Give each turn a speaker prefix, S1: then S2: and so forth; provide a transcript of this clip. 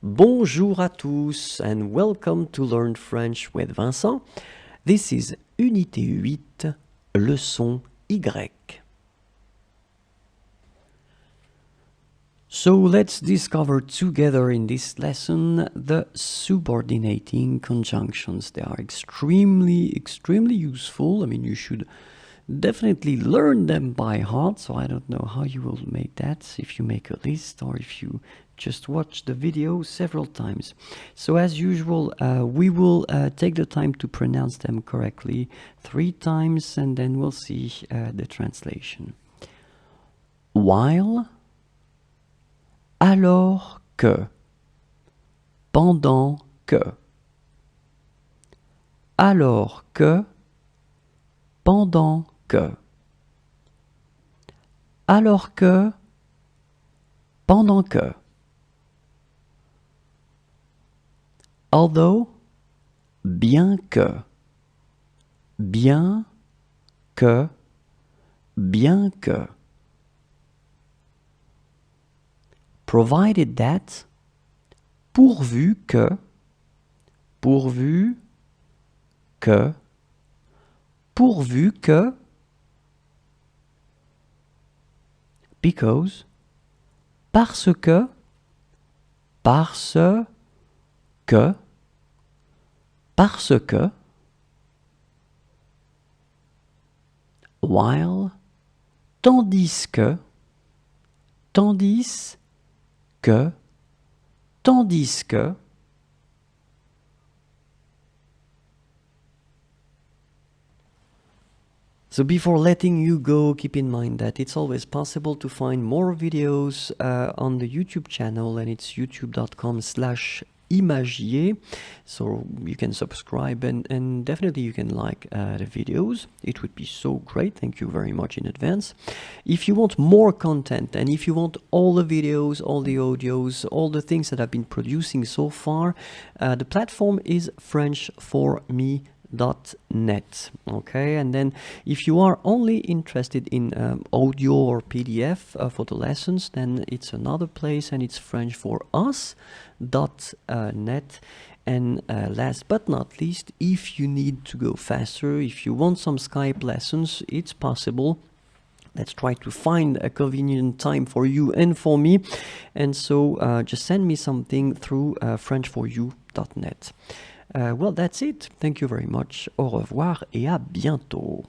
S1: Bonjour à tous and welcome to Learn French with Vincent. This is Unité 8, leçon Y. So let's discover together in this lesson the subordinating conjunctions. They are extremely useful. I mean, you should definitely learn them by heart. So I don't know how you will make that, if you make a list or if you just watch the video several times. So as usual, we will take the time to pronounce them correctly 3 times and then we'll see the translation. While, alors que, pendant que, alors que, pendant que, alors que, pendant que, although, bien que, bien que, bien que, provided that, pourvu que, pourvu que, pourvu que, because, parce que, parce que, parce que, while, tandis que, tandis que, tandis que, so before letting you go, keep in mind that it's always possible to find more videos on the YouTube channel, and it's youtube.com/imagier. So you can subscribe and definitely you can like the videos. It would be so great. Thank you very much in advance. If you want more content and if you want all the videos, all the audios, all the things that I've been producing so far, the platform is frenchforme.net. Okay, and then if you are only interested in audio or PDF for the lessons, then it's another place and it's frenchforus.net. And last but not least, if you need to go faster, if you want some Skype lessons, it's possible. Let's try to find a convenient time for you and for me. And so just send me something through frenchforyou.net. Well, that's it. Thank you very much. Au revoir et à bientôt.